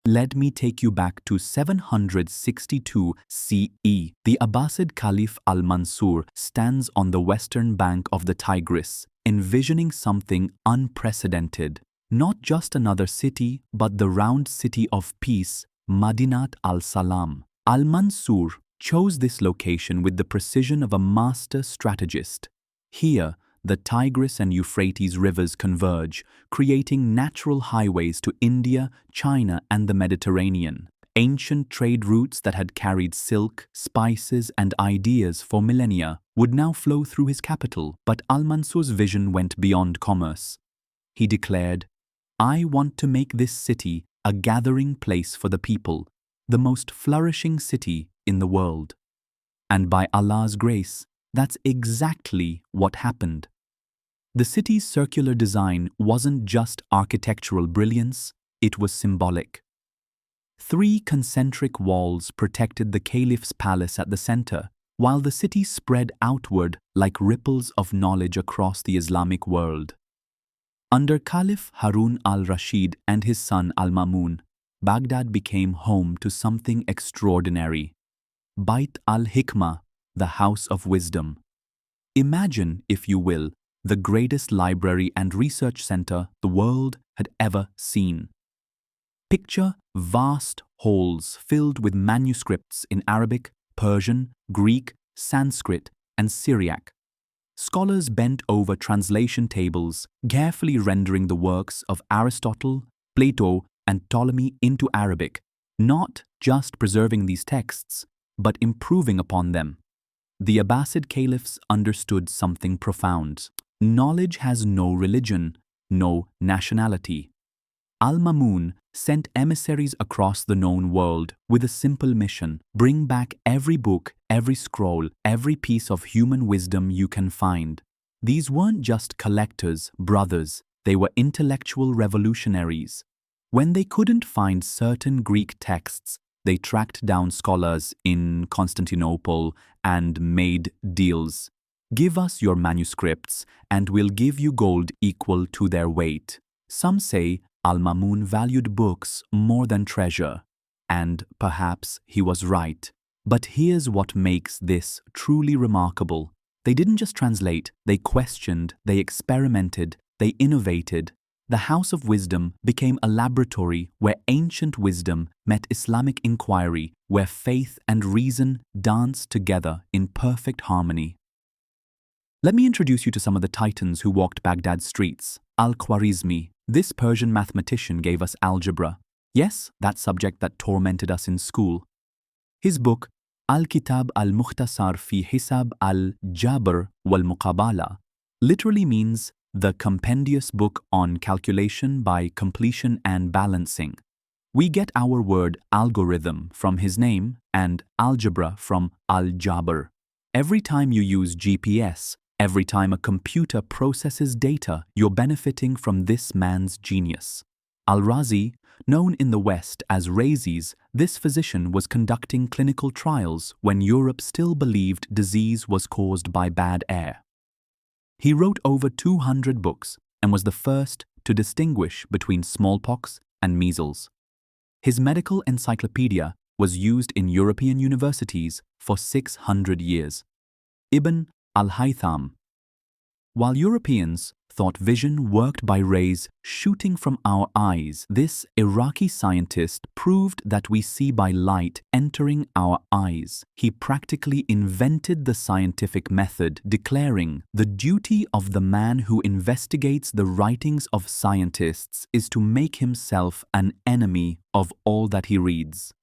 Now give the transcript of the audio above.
Let me take you back to 762 CE. The Abbasid Caliph Al-Mansur stands on the western bank of the Tigris, envisioning something unprecedented. Not just another city, but the round city of peace, Madinat al-Salam. Al-Mansur chose this location with the precision of a master strategist. Here, the Tigris and Euphrates rivers converge, creating natural highways to India, China, and the Mediterranean. Ancient trade routes that had carried silk, spices, and ideas for millennia would now flow through his capital. But Al-Mansur's vision went beyond commerce. He declared, "I want to make this city a gathering place for the people, the most flourishing city in the world." And by Allah's grace, that's exactly what happened. The city's circular design wasn't just architectural brilliance, it was symbolic. 3 concentric walls protected the caliph's palace at the center, while the city spread outward like ripples of knowledge across the Islamic world. Under Caliph Harun al-Rashid and his son al-Mamun, Baghdad became home to something extraordinary. Bayt al-Hikmah, the House of Wisdom. Imagine, if you will, the greatest library and research center the world had ever seen. Picture vast halls filled with manuscripts in Arabic, Persian, Greek, Sanskrit, and Syriac. Scholars bent over translation tables, carefully rendering the works of Aristotle, Plato, and Ptolemy into Arabic, not just preserving these texts, but improving upon them. The Abbasid caliphs understood something profound. Knowledge has no religion, no nationality. Al-Mamun sent emissaries across the known world with a simple mission: bring back every book, every scroll, every piece of human wisdom you can find. These weren't just collectors, brothers, they were intellectual revolutionaries. When they couldn't find certain Greek texts, they tracked down scholars in Constantinople and made deals. Give us your manuscripts and we'll give you gold equal to their weight. Some say Al-Mamun valued books more than treasure, and perhaps he was right. But here's what makes this truly remarkable. They didn't just translate, they questioned, they experimented, they innovated. The House of Wisdom became a laboratory where ancient wisdom met Islamic inquiry, where faith and reason danced together in perfect harmony. Let me introduce you to some of the titans who walked Baghdad's streets. Al-Khwarizmi, this Persian mathematician, gave us algebra. Yes, that subject that tormented us in school. His book, Al-Kitab al-Mukhtasar fi Hisab al-Jabr wal-Muqabala, literally means the compendious book on calculation by completion and balancing. We get our word algorithm from his name and algebra from al-Jabr. Every time you use GPS, every time a computer processes data, you're benefiting from this man's genius. Al-Razi, known in the West as Rhazes, this physician was conducting clinical trials when Europe still believed disease was caused by bad air. He wrote over 200 books and was the first to distinguish between smallpox and measles. His medical encyclopedia was used in European universities for 600 years. Ibn al-Haytham. While Europeans thought vision worked by rays shooting from our eyes, this Iraqi scientist proved that we see by light entering our eyes. He practically invented the scientific method, declaring, "The duty of the man who investigates the writings of scientists is to make himself an enemy of all that he reads."